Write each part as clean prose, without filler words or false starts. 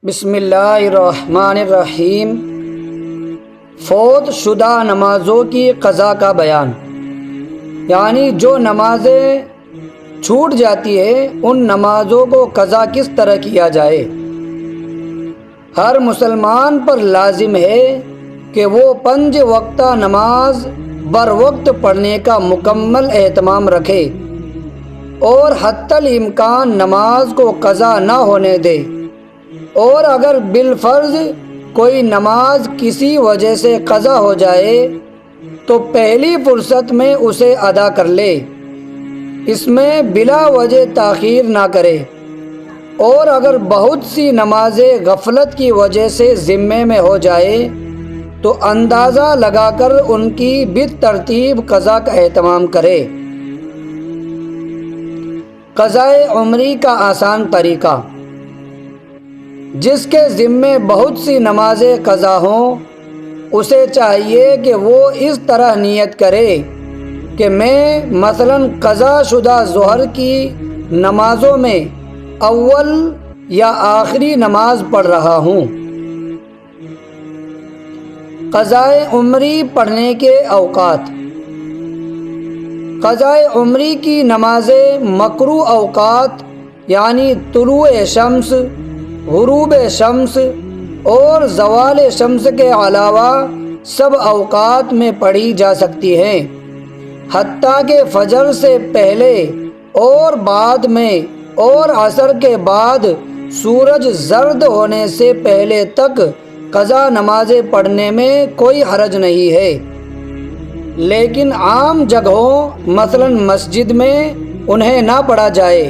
بسم اللہ الرحمن الرحیم۔ فوت شدہ نمازوں کی قضا کا بیان، یعنی جو نمازیں چھوٹ جاتی ہے ان نمازوں کو قضا کس طرح کیا جائے۔ ہر مسلمان پر لازم ہے کہ وہ 5 وقتہ نماز بر وقت پڑھنے کا مکمل اہتمام رکھے اور حتی الامکان نماز کو قضا نہ ہونے دے، اور اگر بالفرض کوئی نماز کسی وجہ سے قضا ہو جائے تو پہلی فرصت میں اسے ادا کر لے، اس میں بلا وجہ تاخیر نہ کرے، اور اگر بہت سی نمازیں غفلت کی وجہ سے ذمے میں ہو جائے تو اندازہ لگا کر ان کی بالترتیب قضا کا اہتمام کرے۔ قضائے عمری کا آسان طریقہ: جس کے ذمے بہت سی نمازیں قضا ہوں اسے چاہیے کہ وہ اس طرح نیت کرے کہ میں مثلاً قضا شدہ ظہر کی نمازوں میں اول یا آخری نماز پڑھ رہا ہوں۔ قضائے عمری پڑھنے کے اوقات: قضائے عمری کی نمازیں مکروہ اوقات یعنی طلوع شمس، غروب شمس اور زوال شمس کے علاوہ سب اوقات میں پڑھی جا سکتی ہیں، حتیٰ کہ فجر سے پہلے اور بعد میں اور عصر کے بعد سورج زرد ہونے سے پہلے تک قضا نمازیں پڑھنے میں کوئی حرج نہیں ہے، لیکن عام جگہوں مثلاً مسجد میں انہیں نہ پڑھا جائے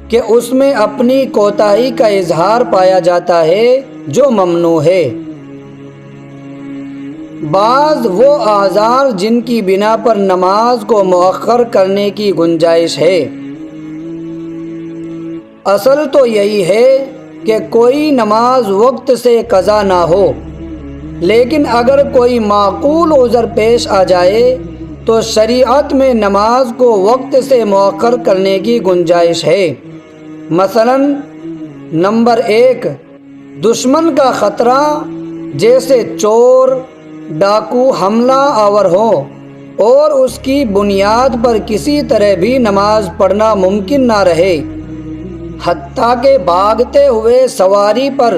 کہ اس میں اپنی کوتاہی کا اظہار پایا جاتا ہے جو ممنوع ہے۔ بعض وہ اعذار جن کی بنا پر نماز کو مؤخر کرنے کی گنجائش ہے۔ اصل تو یہی ہے کہ کوئی نماز وقت سے قضا نہ ہو، لیکن اگر کوئی معقول عذر پیش آ جائے تو شریعت میں نماز کو وقت سے مؤخر کرنے کی گنجائش ہے۔ مثلاً نمبر 1، دشمن کا خطرہ جیسے چور، ڈاکو حملہ آور ہوں اور اس کی بنیاد پر کسی طرح بھی نماز پڑھنا ممکن نہ رہے، حتیٰ کہ بھاگتے ہوئے سواری پر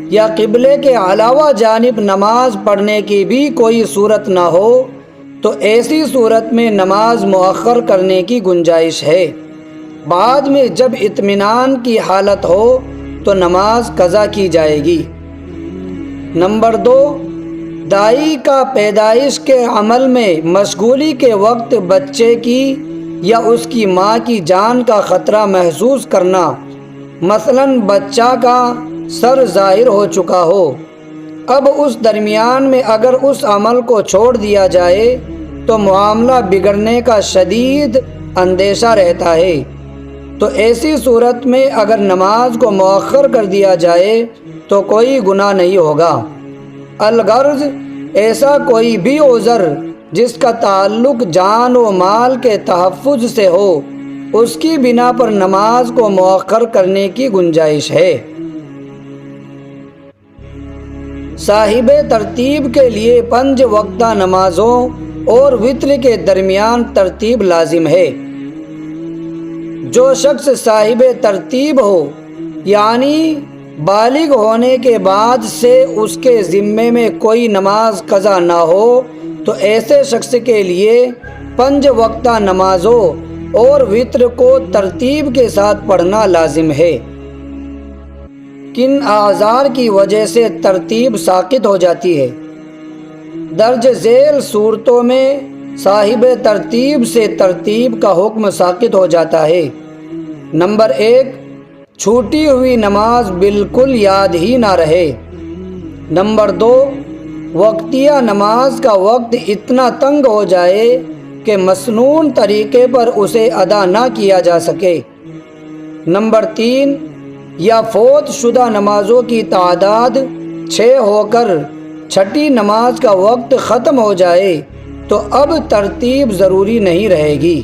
یا قبلے کے علاوہ جانب نماز پڑھنے کی بھی کوئی صورت نہ ہو، تو ایسی صورت میں نماز مؤخر کرنے کی گنجائش ہے۔ بعد میں جب اطمینان کی حالت ہو تو نماز قضا کی جائے گی۔ نمبر 2، دائی کا پیدائش کے عمل میں مشغولی کے وقت بچے کی یا اس کی ماں کی جان کا خطرہ محسوس کرنا، مثلاً بچہ کا سر ظاہر ہو چکا ہو، اب اس درمیان میں اگر اس عمل کو چھوڑ دیا جائے تو معاملہ بگڑنے کا شدید اندیشہ رہتا ہے، تو ایسی صورت میں اگر نماز کو مؤخر کر دیا جائے تو کوئی گناہ نہیں ہوگا۔ الغرض ایسا کوئی بھی عذر جس کا تعلق جان و مال کے تحفظ سے ہو، اس کی بنا پر نماز کو مؤخر کرنے کی گنجائش ہے۔ صاحب ترتیب کے لیے 5 وقتہ نمازوں اور وتر کے درمیان ترتیب لازم ہے۔ جو شخص صاحب ترتیب ہو، یعنی بالغ ہونے کے بعد سے اس کے ذمے میں کوئی نماز قضا نہ ہو، تو ایسے شخص کے لیے 5 وقتہ نمازوں اور وتر کو ترتیب کے ساتھ پڑھنا لازم ہے۔ کن اعذار کی وجہ سے ترتیب ساقط ہو جاتی ہے؟ درج ذیل صورتوں میں صاحب ترتیب سے ترتیب کا حکم ساقط ہو جاتا ہے۔ نمبر 1، چھوٹی ہوئی نماز بالکل یاد ہی نہ رہے۔ نمبر 2، وقتیہ نماز کا وقت اتنا تنگ ہو جائے کہ مسنون طریقے پر اسے ادا نہ کیا جا سکے۔ نمبر 3، یا فوت شدہ نمازوں کی تعداد 6 ہو کر 6ٹھی نماز کا وقت ختم ہو جائے تو اب ترتیب ضروری نہیں رہے گی۔